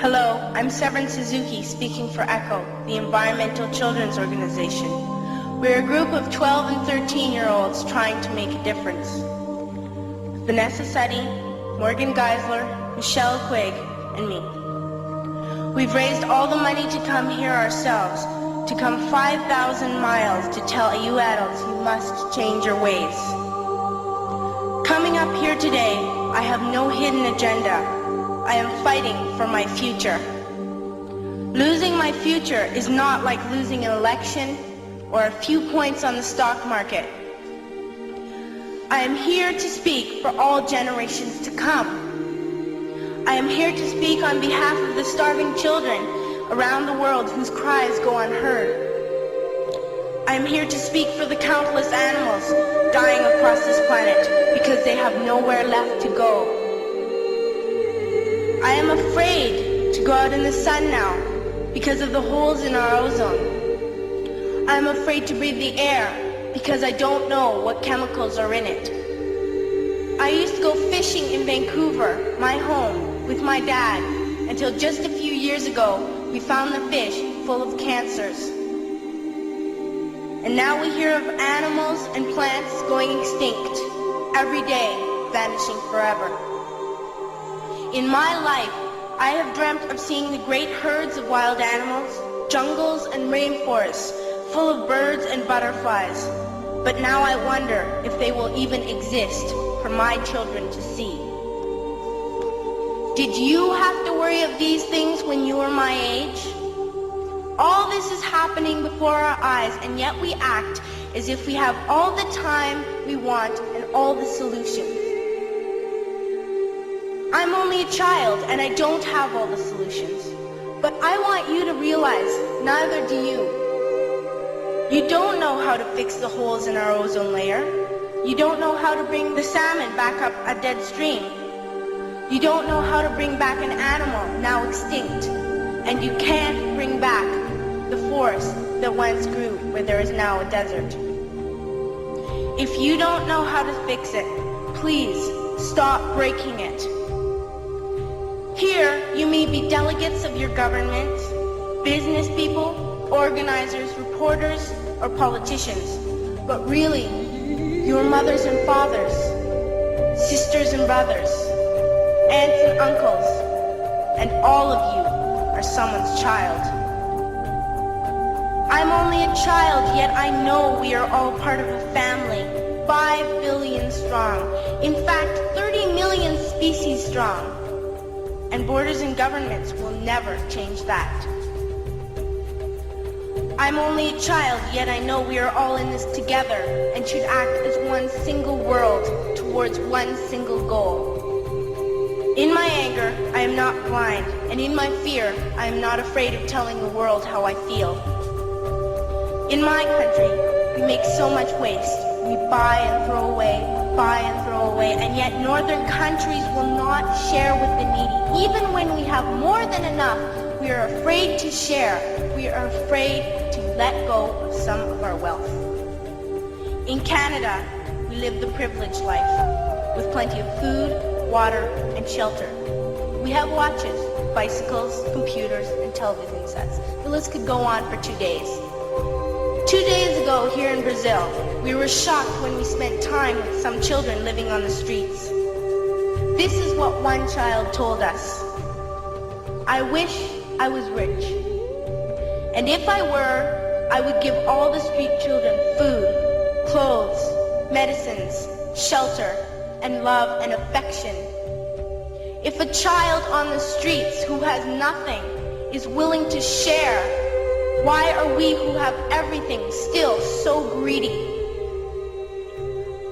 Hello, I'm Severin Suzuki speaking for ECHO, the Environmental Children's Organization. We're a group of 12 and 13-year-olds trying to make a difference. Vanessa Suddy, Morgan Geisler, Michelle Quigg, and me. We've raised all the money to come here ourselves, to come 5,000 miles to tell you adults you must change your ways. Coming up here today, I have no hidden agenda. I am fighting for my future. Losing my future is not like losing an election or a few points on the stock market. I am here to speak for all generations to come. I am here to speak on behalf of the starving children around the world whose cries go unheard. I am here to speak for the countless animals dying across this planet because they have nowhere left to go. I am afraid to go out in the sun now because of the holes in our ozone. I am afraid to breathe the air because I don't know what chemicals are in it. I used to go fishing in Vancouver, my home, with my dad, until just a few years ago we found the fish full of cancers. And now we hear of animals and plants going extinct, every day vanishing forever. In my life, I have dreamt of seeing the great herds of wild animals, jungles and rainforests, full of birds and butterflies. But now I wonder if they will even exist for my children to see. Did you have to worry of these things when you were my age? All this is happening before our eyes, and yet we act as if we have all the time we want and all the solutions. I'm only a child and I don't have all the solutions. But I want you to realize, neither do you. You don't know how to fix the holes in our ozone layer. You don't know how to bring the salmon back up a dead stream. You don't know how to bring back an animal now extinct. And you can't bring back the forest that once grew where there is now a desert. If you don't know how to fix it, please stop breaking it. Here, you may be delegates of your government, business people, organizers, reporters, or politicians, but really, your mothers and fathers, sisters and brothers, aunts and uncles, and all of you are someone's child. I'm only a child, yet I know we are all part of a family, 5 billion strong, in fact, 30 million species strong. And borders and governments will never change that. I'm only a child, yet I know we are all in this together and should act as one single world towards one single goal. In my anger, I am not blind, and in my fear, I am not afraid of telling the world how I feel. In my country, we make so much waste. We buy and throw away, and yet northern countries will not share with the needy. Even when we have more than enough, we are afraid to share. We are afraid to let go of some of our wealth. In Canada, we live the privileged life, with plenty of food, water, and shelter. We have watches, bicycles, computers, and television sets. The list could go on for 2 days. 2 days ago, here in Brazil, we were shocked when we spent time with some children living on the streets. This is what one child told us. I wish I was rich. And if I were, I would give all the street children food, clothes, medicines, shelter, and love and affection. If a child on the streets who has nothing is willing to share, why are we who have everything still so greedy?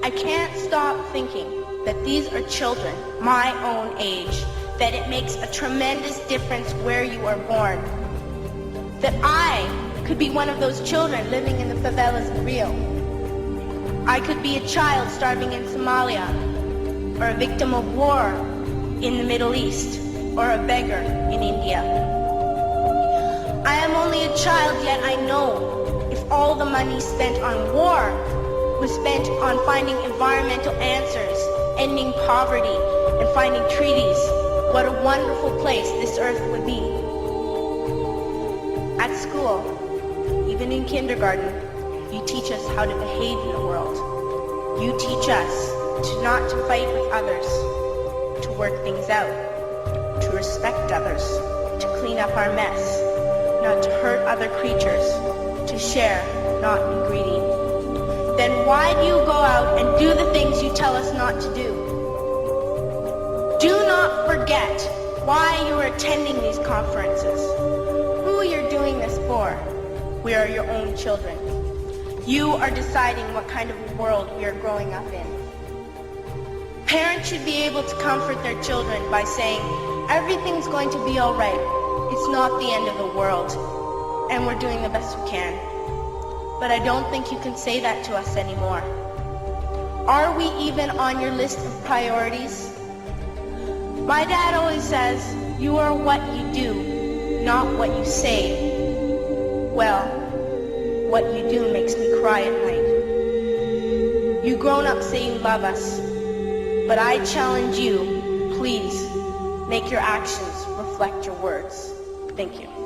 I can't stop thinking that these are children my own age, that it makes a tremendous difference where you are born. That I could be one of those children living in the favelas in Rio. I could be a child starving in Somalia, or a victim of war in the Middle East, or a beggar in India. I am only a child, yet I know if all the money spent on war was spent on finding environmental answers, ending poverty, and finding treaties, what a wonderful place this earth would be. At school, even in kindergarten, you teach us how to behave in the world. You teach us not to fight with others, to work things out, to respect others, to clean up our mess, not to hurt other creatures, to share, not be greedy. Then why do you go out and do the things you tell us not to do? Do not forget why you are attending these conferences, who you're doing this for. We are your own children. You are deciding what kind of world we are growing up in. Parents should be able to comfort their children by saying, everything's going to be all right. It's not the end of the world, and we're doing the best we can. But I don't think you can say that to us anymore. Are we even on your list of priorities? My dad always says, you are what you do, not what you say. Well, what you do makes me cry at night. You grown-ups say you love us, but I challenge you, please, make your actions reflect your words. Thank you.